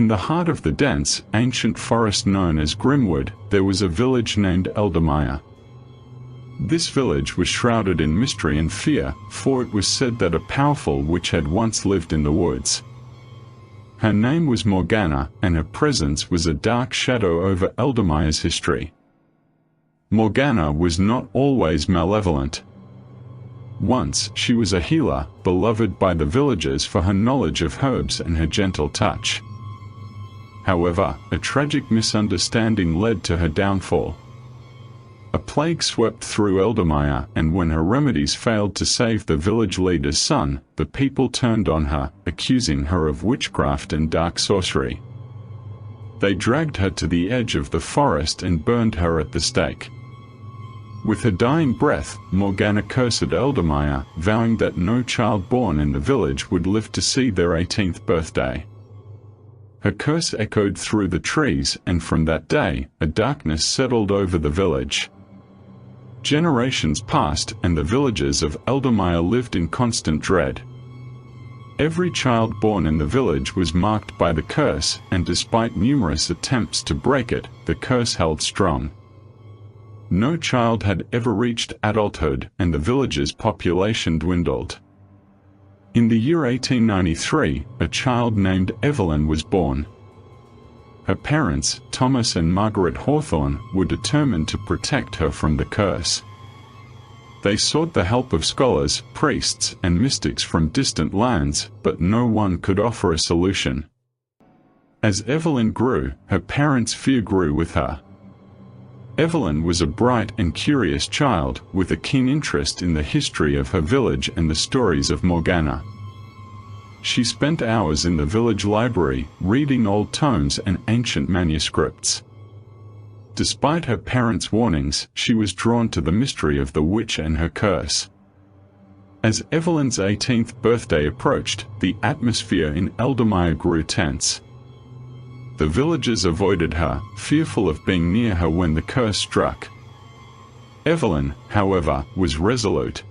In the heart of the dense, ancient forest known as Grimwood, there was a village named Eldamire. This village was shrouded in mystery and fear, for it was said that a powerful witch had once lived in the woods. Her name was Morgana, and her presence was a dark shadow over Eldamire's history. Morgana was not always malevolent. Once she was a healer, beloved by the villagers for her knowledge of herbs and her gentle touch. However, a tragic misunderstanding led to her downfall. A plague swept through Eldamire, and when her remedies failed to save the village leader's son, the people turned on her, accusing her of witchcraft and dark sorcery. They dragged her to the edge of the forest and burned her at the stake. With her dying breath, Morgana cursed Eldamire, vowing that no child born in the village would live to see their 18th birthday. Her curse echoed through the trees, and from that day, a darkness settled over the village. Generations passed, and the villagers of Eldamire lived in constant dread. Every child born in the village was marked by the curse, and despite numerous attempts to break it, the curse held strong. No child had ever reached adulthood, and the village's population dwindled. In the year 1893, a child named Evelyn was born. Her parents, Thomas and Margaret Hawthorne, were determined to protect her from the curse. They sought the help of scholars, priests, and mystics from distant lands, but no one could offer a solution. As Evelyn grew, her parents' fear grew with her. Evelyn was a bright and curious child, with a keen interest in the history of her village and the stories of Morgana. She spent hours in the village library, reading old tomes and ancient manuscripts. Despite her parents' warnings, she was drawn to the mystery of the witch and her curse. As Evelyn's 18th birthday approached, the atmosphere in Eldamire grew tense. The villagers avoided her, fearful of being near her when the curse struck. Evelyn, however, was resolute.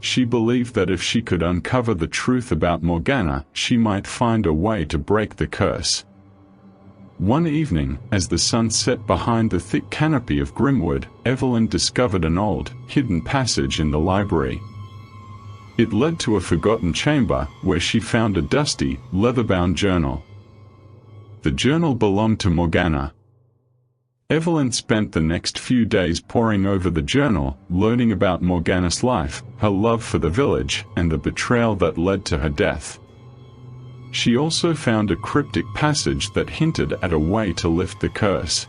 She believed that if she could uncover the truth about Morgana, she might find a way to break the curse. One evening, as the sun set behind the thick canopy of Grimwood, Evelyn discovered an old, hidden passage in the library. It led to a forgotten chamber, where she found a dusty, leather-bound journal. The journal belonged to Morgana. Evelyn spent the next few days poring over the journal, learning about Morgana's life, her love for the village, and the betrayal that led to her death. She also found a cryptic passage that hinted at a way to lift the curse.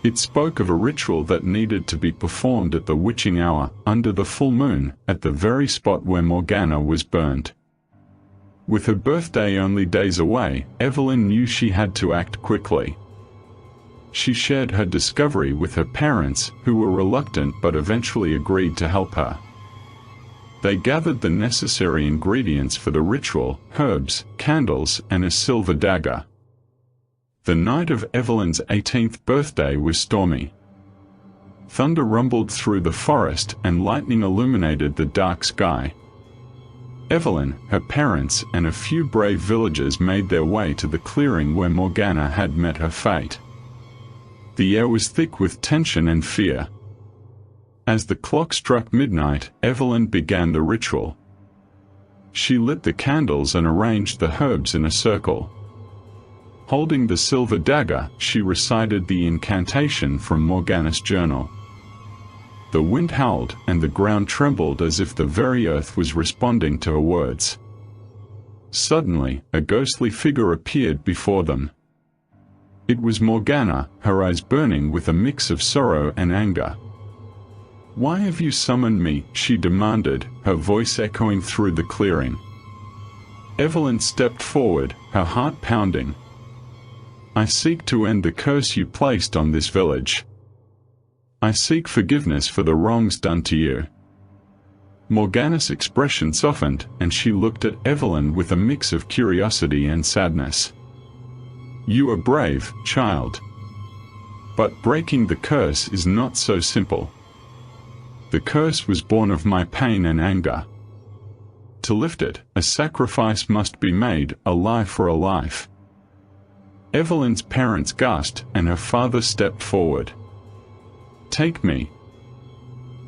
It spoke of a ritual that needed to be performed at the witching hour, under the full moon, at the very spot where Morgana was burned. With her birthday only days away, Evelyn knew she had to act quickly. She shared her discovery with her parents, who were reluctant but eventually agreed to help her. They gathered the necessary ingredients for the ritual: herbs, candles, and a silver dagger. The night of Evelyn's 18th birthday was stormy. Thunder rumbled through the forest, and lightning illuminated the dark sky. Evelyn, her parents, and a few brave villagers made their way to the clearing where Morgana had met her fate. The air was thick with tension and fear. As the clock struck midnight, Evelyn began the ritual. She lit the candles and arranged the herbs in a circle. Holding the silver dagger, she recited the incantation from Morgana's journal. The wind howled, and the ground trembled as if the very earth was responding to her words. Suddenly, a ghostly figure appeared before them. It was Morgana, her eyes burning with a mix of sorrow and anger. "Why have you summoned me?" she demanded, her voice echoing through the clearing. Evelyn stepped forward, her heart pounding. "I seek to end the curse you placed on this village. I seek forgiveness for the wrongs done to you." Morgana's expression softened, and she looked at Evelyn with a mix of curiosity and sadness. "You are brave, child. But breaking the curse is not so simple. The curse was born of my pain and anger. To lift it, a sacrifice must be made, a life for a life. Evelyn's parents gasped, and her father stepped forward. "Take me.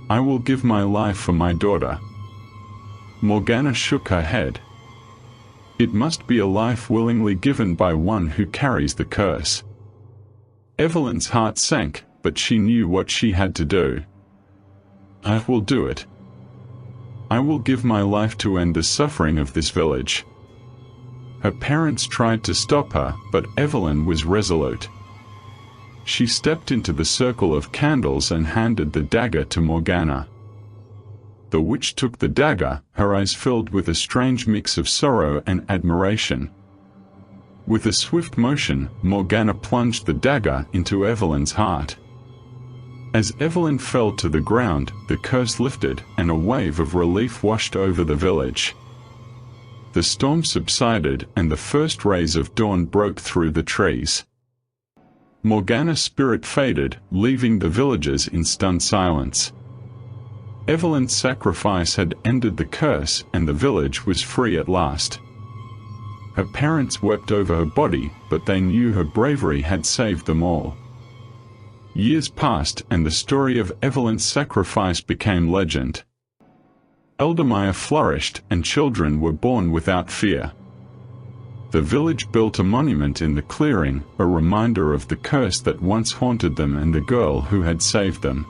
I will give my life for my daughter." Morgana shook her head. "It must be a life willingly given by one who carries the curse." Evelyn's heart sank, but she knew what she had to do. "I will do it. I will give my life to end the suffering of this village." Her parents tried to stop her, but Evelyn was resolute. She stepped into the circle of candles and handed the dagger to Morgana. The witch took the dagger, her eyes filled with a strange mix of sorrow and admiration. With a swift motion, Morgana plunged the dagger into Evelyn's heart. As Evelyn fell to the ground, the curse lifted, and a wave of relief washed over the village. The storm subsided, and the first rays of dawn broke through the trees. Morgana's spirit faded, leaving the villagers in stunned silence. Evelyn's sacrifice had ended the curse, and the village was free at last. Her parents wept over her body, but they knew her bravery had saved them all. Years passed, and the story of Evelyn's sacrifice became legend. Eldamaya flourished, and children were born without fear. The village built a monument in the clearing, a reminder of the curse that once haunted them and the girl who had saved them.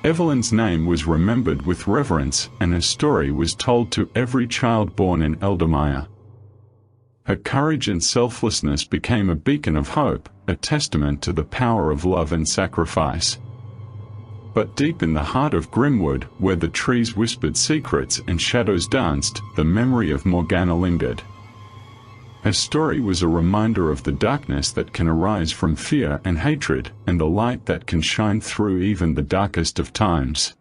Evelyn's name was remembered with reverence, and her story was told to every child born in Eldamaya. Her courage and selflessness became a beacon of hope, a testament to the power of love and sacrifice. But deep in the heart of Grimwood, where the trees whispered secrets and shadows danced, the memory of Morgana lingered. Her story was a reminder of the darkness that can arise from fear and hatred, and the light that can shine through even the darkest of times.